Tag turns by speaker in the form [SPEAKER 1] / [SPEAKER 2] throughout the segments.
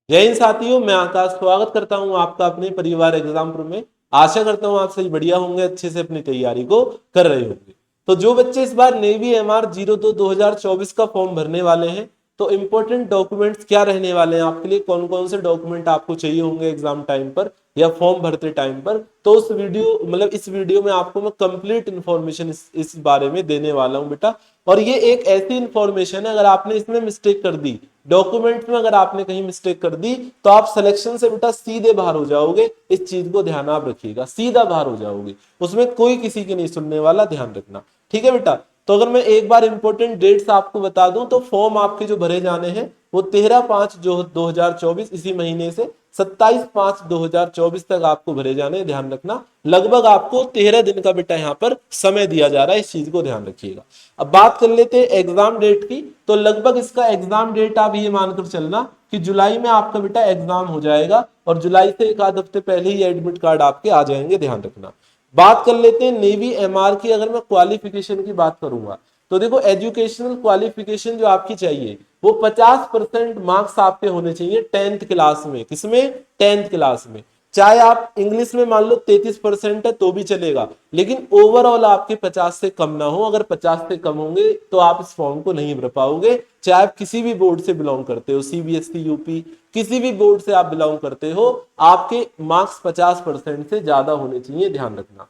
[SPEAKER 1] जय हिंद साथियों, मैं आकाश स्वागत करता हूं आपका अपने परिवार एग्जाम प्रो में। आशा करता हूं आप सभी बढ़िया होंगे, अच्छे से अपनी तैयारी को कर रहे होंगे। तो जो बच्चे इस बार नेवी एमआर 02/2024 का फॉर्म भरने वाले हैं, तो इंपॉर्टेंट डॉक्यूमेंट्स क्या रहने वाले हैं आपके लिए, कौन कौन से डॉक्यूमेंट आपको चाहिए होंगे एग्जाम टाइम पर या फॉर्म भरते टाइम पर, तो उस वीडियो इस वीडियो में आपको मैं कंप्लीट इन्फॉर्मेशन इस बारे में देने वाला हूं बेटा। और ये एक ऐसी इंफॉर्मेशन है, अगर आपने इसमें मिस्टेक कर दी, डॉक्यूमेंट में अगर आपने कहीं मिस्टेक कर दी, तो आप सिलेक्शन से बेटा सीधे बाहर हो जाओगे। इस चीज को ध्यान आप रखिएगा, सीधा बाहर हो जाओगे, उसमें कोई किसी की नहीं सुनने वाला, ध्यान रखना। ठीक है बेटा। तो अगर मैं एक बार इंपॉर्टेंट डेट्स आपको बता दूं, तो फॉर्म आपके जो भरे जाने हैं वो 13/5 जो 2024 इसी महीने से 27/5/2024 तक आपको भरे जाने हैं, ध्यान रखना। लगभग आपको 13 दिन का बेटा यहाँ पर समय दिया जा रहा है, इस चीज को ध्यान रखिएगा। अब बात कर लेते हैं एग्जाम डेट की। तो लगभग इसका एग्जाम डेट आप ये मानकर चलना कि जुलाई में आपका बेटा एग्जाम हो जाएगा, और जुलाई से एक आध हफ्ते पहले ही एडमिट कार्ड आपके आ जाएंगे, ध्यान रखना। बात कर लेते हैं नेवी एमआर की। अगर मैं क्वालिफिकेशन की बात करूंगा, तो देखो एजुकेशनल क्वालिफिकेशन जो आपकी चाहिए वो 50% मार्क्स आपके होने चाहिए 10th क्लास में। किसमें? 10th क्लास में। चाहे आप इंग्लिश में मान लो 33% है तो भी चलेगा, लेकिन ओवरऑल आपके 50 से कम ना हो। अगर 50 से कम होंगे तो आप इस फॉर्म को नहीं भर पाओगे। चाहे आप किसी भी बोर्ड से बिलोंग करते हो, सीबीएसई, यूपी, किसी भी बोर्ड से आप बिलोंग करते हो, आपके मार्क्स 50% से ज्यादा होने चाहिए, ध्यान रखना।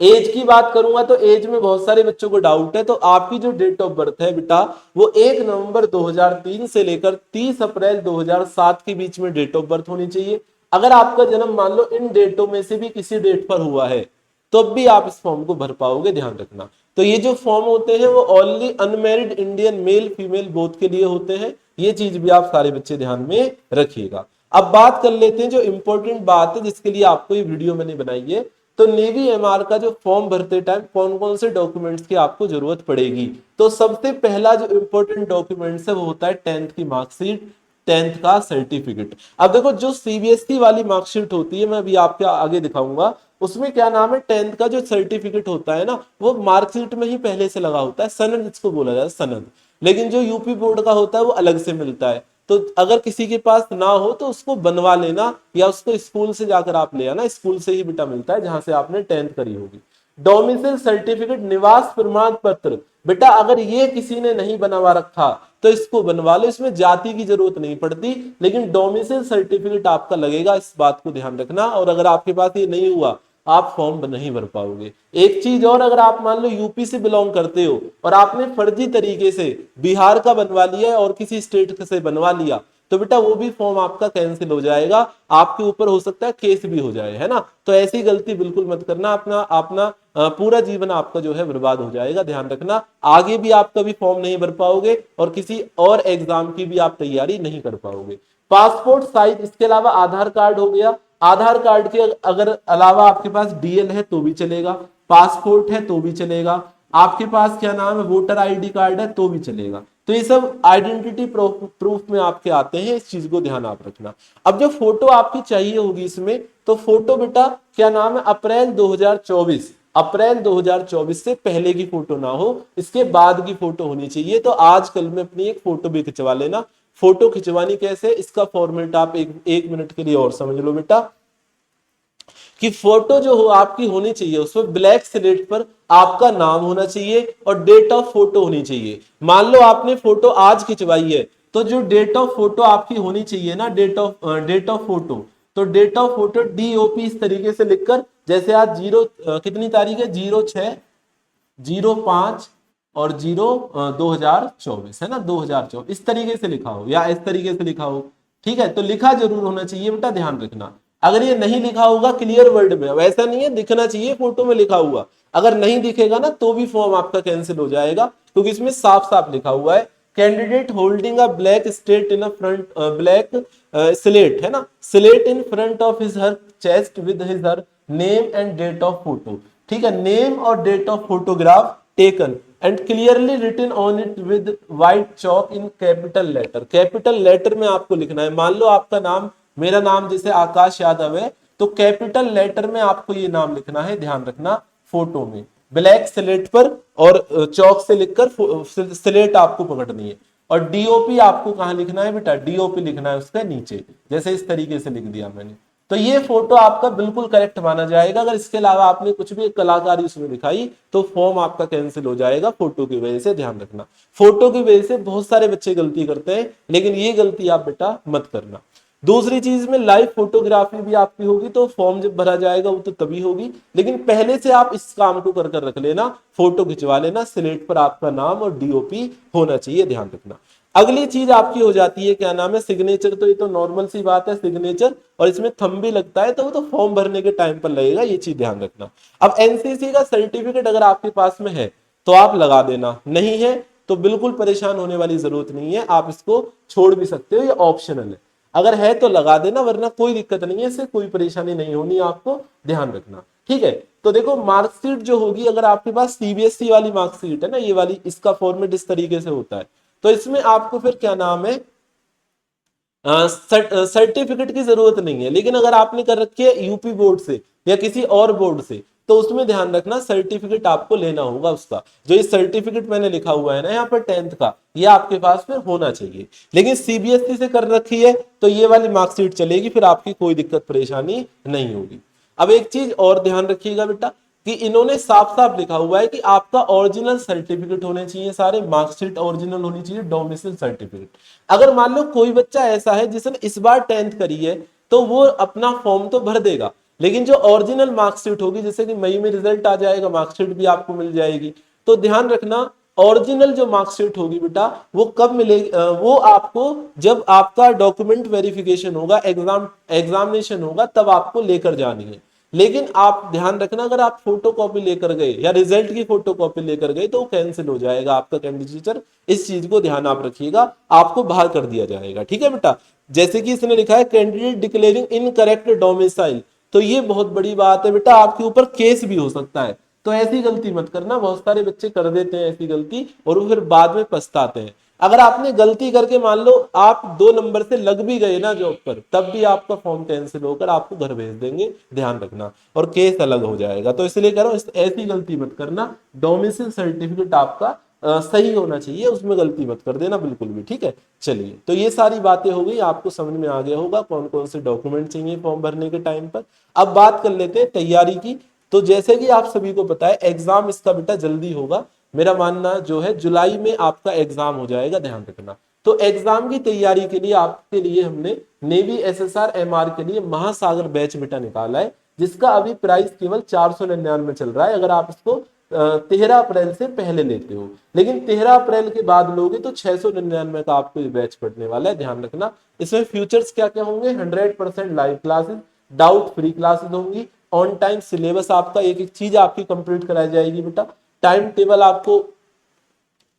[SPEAKER 1] एज की बात करूंगा तो एज में बहुत सारे बच्चों को डाउट है। तो आपकी जो डेट ऑफ बर्थ है बेटा, वो 1 नवंबर 2003 से लेकर 30 अप्रैल 2007 के बीच में डेट ऑफ बर्थ होनी चाहिए। अगर आपका जन्म मान लो इन डेटों में से भी किसी डेट पर हुआ है, तो अब भी आप इस फॉर्म को भर पाओगे, ध्यान रखना। तो ये जो फॉर्म होते हैं वो only unmarried Indian male female both के लिए होते हैं। ये चीज भी आप सारे बच्चे ध्यान में रखिएगा। अब बात कर लेते हैं जो इंपॉर्टेंट बात है जिसके लिए आपको ये वीडियो मैंने बनाई है। तो नेवी एमआर का जो फॉर्म भरते टाइम कौन कौन से डॉक्यूमेंट्स की आपको जरूरत पड़ेगी, तो सबसे पहला जो इंपॉर्टेंट डॉक्यूमेंट्स है वो होता है 10th की मार्कशीट, 10th का सर्टिफिकेट। अब देखो जो सीबीएसई वाली मार्कशीट होती है, मैं अभी आपके आगे दिखाऊंगा, उसमें क्या नाम है, 10th का जो सर्टिफिकेट होता है ना, वो मार्कशीट में ही पहले से लगा होता है, सनद इसको बोला जाता है, सनद। लेकिन जो यूपी बोर्ड का होता है वो अलग से मिलता है। तो अगर किसी के पास ना हो तो उसको बनवा लेना, या उसको स्कूल से जाकर आप ले आना, स्कूल से ही बेटा मिलता है जहां से आपने 10th करी होगी। डोमिसाइल सर्टिफिकेट, निवास प्रमाण पत्र, बेटा अगर ये किसी ने नहीं बनवा रखा तो इसको बनवा लो, इसमें जाति की जरूरत नहीं पड़ती, लेकिन डोमिसाइल सर्टिफिकेट आपका लगेगा, इस बात को ध्यान रखना। और अगर आपके पास ये नहीं हुआ, आप फॉर्म नहीं भर पाओगे। एक चीज और, अगर आप मान लो यूपी से बिलोंग करते हो और आपने फर्जी तरीके से बिहार का बनवा लिया है और किसी स्टेट से बनवा लिया, तो बेटा वो भी फॉर्म आपका कैंसिल हो जाएगा, आपके ऊपर हो सकता है केस भी हो जाए, है ना। तो ऐसी गलती बिल्कुल मत करना, अपना अपना पूरा जीवन आपका जो है बर्बाद हो जाएगा, ध्यान रखना। आगे भी आप कभी फॉर्म नहीं भर पाओगे और किसी और एग्जाम की भी आप तैयारी नहीं कर पाओगे। पासपोर्ट साइज, इसके अलावा आधार कार्ड हो गया। आधार कार्ड के अगर अलावा आपके पास डीएल है तो भी चलेगा, पासपोर्ट है तो भी चलेगा, आपके पास क्या नाम है वोटर आईडी कार्ड है तो भी चलेगा। तो ये सब आइडेंटिटी प्रूफ में आपके आते हैं, इस चीज को ध्यान आप रखना। अब जो फोटो आपकी चाहिए होगी इसमें, तो फोटो बेटा क्या नाम है, अप्रैल 2024, अप्रैल 2024 से पहले की फोटो ना हो, इसके बाद की फोटो होनी चाहिए। तो आजकल में अपनी एक फोटो भी खिंचवा लेना। फोटो खिंचवानी कैसे, इसका फॉर्मेट आप एक मिनट के लिए और समझ लो बेटा, कि फोटो जो हो आपकी होनी चाहिए उसमें ब्लैक स्लेट पर आपका नाम होना चाहिए और डेट ऑफ फोटो होनी चाहिए। मान लो आपने फोटो आज खिंचवाई है, तो जो डेट ऑफ फोटो आपकी होनी चाहिए ना, डेट ऑफ फोटो, तो डेट ऑफ फोटो DOP इस तरीके से लिखकर, जैसे आज कितनी तारीख है, 05 और 2024 है ना, 2024 इस तरीके से लिखा हो या इस तरीके से लिखा हो। ठीक है, तो लिखा जरूर होना चाहिए बेटा, ध्यान रखना। अगर ये नहीं लिखा होगा क्लियर वर्ड में, वैसा नहीं है, दिखना चाहिए फोटो में लिखा हुआ। अगर नहीं दिखेगा ना तो भी फॉर्म आपका कैंसिल हो जाएगा, क्योंकि इसमें साफ साफ लिखा हुआ है, candidate holding a black state in front, black slate है ना, slate in front of his her chest with his her name and date of photo. ठीक है, नेम और date of photograph taken and clearly written on it with white chalk in capital letter. Capital letter में आपको लिखना है। मान लो आपका नाम, मेरा नाम जैसे आकाश यादव है, तो कैपिटल लेटर में आपको ये नाम लिखना है, ध्यान रखना, फोटो में ब्लैक स्लेट पर, और चौक से लिखकर स्लेट आपको पकड़नी है। और डीओपी आपको कहां लिखना है बेटा, डीओपी लिखना है उसके नीचे, जैसे इस तरीके से लिख दिया मैंने। तो ये फोटो आपका बिल्कुल करेक्ट माना जाएगा। अगर इसके अलावा आपने कुछ भी कलाकारी उसमें दिखाई तो फॉर्म आपका कैंसिल हो जाएगा, फोटो की वजह से। ध्यान रखना, फोटो की वजह से बहुत सारे बच्चे गलती करते हैं, लेकिन ये गलती आप बेटा मत करना। दूसरी चीज में लाइव फोटोग्राफी भी आपकी होगी, तो फॉर्म जब भरा जाएगा वो तो तभी होगी, लेकिन पहले से आप इस काम को कर रख लेना, फोटो खिंचवा लेना, स्लेट पर आपका नाम और डीओपी होना चाहिए, ध्यान रखना। अगली चीज आपकी हो जाती है, क्या नाम है, सिग्नेचर। तो ये तो नॉर्मल सी बात है, सिग्नेचर, और इसमें थंब भी लगता है, तो वो तो फॉर्म भरने के टाइम पर लगेगा, ये चीज ध्यान रखना। अब एनसीसी का सर्टिफिकेट अगर आपके पास में है तो आप लगा देना, नहीं है तो बिल्कुल परेशान होने वाली जरूरत नहीं है, आप इसको छोड़ भी सकते हो, ये ऑप्शनल है। अगर है तो लगा देना, वरना कोई दिक्कत नहीं है, इससे कोई परेशानी नहीं होनी, आपको ध्यान रखना, ठीक है। तो देखो मार्कशीट जो होगी, अगर आपके पास सीबीएसई वाली मार्कशीट है ना, ये वाली, इसका फॉर्मेट इस तरीके से होता है, तो इसमें आपको फिर क्या नाम है, सर्टिफिकेट की जरूरत नहीं है। लेकिन अगर आपने कर रखी है यूपी बोर्ड से या किसी और बोर्ड से, तो उसमें ध्यान रखना सर्टिफिकेट आपको लेना होगा उसका। जो ये सर्टिफिकेट मैंने लिखा हुआ है ना यहाँ पर 10th का, ये आपके पास फिर होना चाहिए। लेकिन सीबीएसई से कर रखी है तो ये वाली मार्कशीट चलेगी, फिर आपकी कोई दिक्कत परेशानी नहीं होगी। अब एक चीज और ध्यान रखिएगा बेटा, कि इन्होंने साफ साफ लिखा हुआ है कि आपका ओरिजिनल सर्टिफिकेट होने चाहिए, सारे मार्कशीट ओरिजिनल होनी चाहिए, डोमिसाइल सर्टिफिकेट। अगर मान लो कोई बच्चा ऐसा है जिसने इस बार 10th करी है, तो वो अपना फॉर्म तो भर देगा, लेकिन जो ओरिजिनल मार्कशीट होगी, जैसे कि मई में रिजल्ट आ जाएगा, मार्कशीट भी आपको मिल जाएगी, तो ध्यान रखना ओरिजिनल जो मार्कशीट होगी बेटा, वो कब मिलेगी, वो आपको जब आपका डॉक्यूमेंट वेरिफिकेशन होगा, एग्जामिनेशन होगा, तब आपको लेकर जानी है। लेकिन आप ध्यान रखना, अगर आप फोटो कॉपी लेकर गए या रिजल्ट की फोटो कॉपी लेकर गए तो कैंसिल हो जाएगा आपका कैंडिडेचर, इस चीज को ध्यान आप रखिएगा, आपको बाहर कर दिया जाएगा, ठीक है बेटा। जैसे कि इसने लिखा है कैंडिडेट डिक्लेयरिंग इनकरेक्ट डोमिसाइल, तो ये बहुत बड़ी बात है बेटा, आपके ऊपर केस भी हो सकता है, तो ऐसी गलती मत करना। बहुत सारे बच्चे कर देते हैं ऐसी गलती, और वो फिर बाद में पछताते हैं। अगर आपने गलती करके मान लो आप 2 नंबर से लग भी गए ना जॉब पर, तब भी आपका फॉर्म कैंसिल होकर आपको घर भेज देंगे, ध्यान रखना, और केस अलग हो जाएगा। तो इसलिए कह रहा हूं, ऐसी गलती मत करना, डोमिसाइल सर्टिफिकेट आपका सही होना चाहिए, उसमें गलती मत कर देना बिल्कुल भी, ठीक है। चलिए, तो ये सारी बातें हो गई, आपको समझ में आ गया होगा कौन कौन से डॉक्यूमेंट चाहिए फॉर्म भरने के टाइम पर। अब बात कर लेते हैं तैयारी की। तो जैसे कि आप सभी को पता है, एग्जाम इसका बेटा जल्दी होगा, मेरा मानना जो है जुलाई में आपका एग्जाम हो जाएगा, ध्यान रखना। तो एग्जाम की तैयारी के लिए आपके लिए हमने नेवी एसएसआर एमआर के लिए महासागर बैच बेटा निकाला है, जिसका अभी प्राइस केवल 499 चल रहा है, अगर आप इसको 13 अप्रैल से पहले लेते हो। लेकिन 13 अप्रैल के बाद लोगे तो 699 का आपको ये बैच पड़ने वाला है, ध्यान रखना। इसमें फ्यूचर्स क्या क्या होंगे, 100% live classes, doubt free classes होंगी, ऑन टाइम सिलेबस आपका एक एक चीज आपकी कंप्लीट कराई जाएगी बेटा। टाइम टेबल आपको,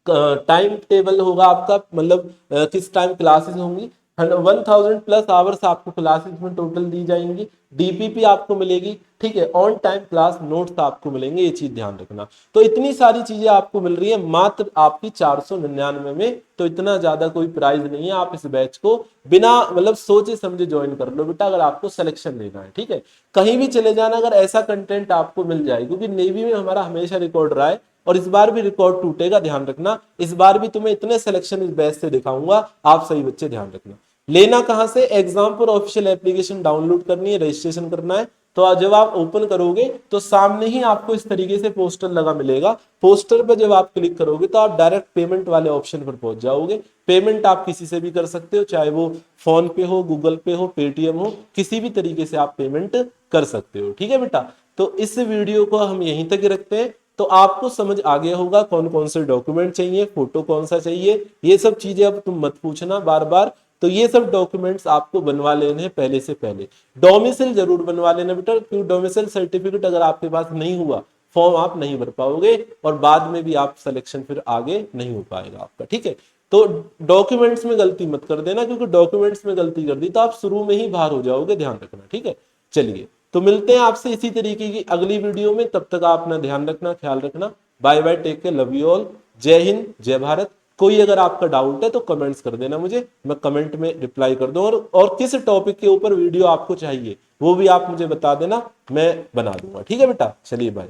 [SPEAKER 1] टाइम टेबल होगा आपका, मतलब किस टाइम क्लासेस होंगी, 1000+ आवर्स आपको क्लासेस में टोटल दी जाएंगी, डीपीपी आपको मिलेगी, ठीक है, ऑन टाइम क्लास नोट्स आपको मिलेंगे, ये चीज ध्यान रखना। तो इतनी सारी चीजें आपको मिल रही है मात्र आपकी 499 में, तो इतना ज्यादा कोई प्राइस नहीं है। आप इस बैच को बिना मतलब सोचे समझे ज्वाइन कर लो बेटा, अगर आपको सिलेक्शन लेना है, ठीक है। कहीं भी चले जाना, अगर ऐसा कंटेंट आपको मिल जाए, क्योंकि नेवी में हमारा हमेशा रिकॉर्ड रहा है और इस बार भी रिकॉर्ड टूटेगा, ध्यान रखना। इस बार भी तुम्हें इतने सिलेक्शन इस बैच से दिखाऊंगा, आप सही बच्चे ध्यान रखना। लेना कहां से, एग्जाम पर ऑफिशियल एप्लीकेशन डाउनलोड करनी है, रजिस्ट्रेशन करना है। तो जब आप ओपन करोगे तो सामने ही आपको इस तरीके से पोस्टर लगा मिलेगा, पोस्टर पर जब आप क्लिक करोगे तो आप डायरेक्ट पेमेंट वाले ऑप्शन पर पहुंच जाओगे। पेमेंट आप किसी से भी कर सकते हो, चाहे वो फोन पे हो, गूगल पे हो, पेटीएम हो, किसी भी तरीके से आप पेमेंट कर सकते हो, ठीक है बेटा। तो इस वीडियो को हम यहीं तक रखते हैं। तो आपको समझ आ गया होगा कौन कौन से डॉक्यूमेंट चाहिए, फोटो कौन सा चाहिए, ये सब चीजें अब तुम मत पूछना बार बार। तो ये सब डॉक्यूमेंट्स आपको बनवा लेने हैं पहले से पहले। डोमिसाइल जरूर बनवा लेना बेटा, क्योंकि डोमिसाइल सर्टिफिकेट अगर आपके पास नहीं हुआ, फॉर्म आप नहीं भर पाओगे और बाद में भी आप सिलेक्शन फिर आगे नहीं हो पाएगा आपका, ठीक है। तो डॉक्यूमेंट्स में गलती मत कर देना, क्योंकि डॉक्यूमेंट्स में गलती कर दी तो आप शुरू में ही बाहर हो जाओगे, ध्यान रखना, ठीक है। चलिए, तो मिलते हैं आपसे इसी तरीके की अगली वीडियो में, तब तक आप अपना ध्यान रखना, ख्याल रखना। Bye bye, take care, love you all, जय हिंद, जय भारत। कोई अगर आपका डाउट है तो कमेंट्स कर देना मुझे, मैं कमेंट में रिप्लाई कर दूंगा, और किस टॉपिक के ऊपर वीडियो आपको चाहिए वो भी आप मुझे बता देना, मैं बना दूंगा, ठीक है बेटा। चलिए बाय।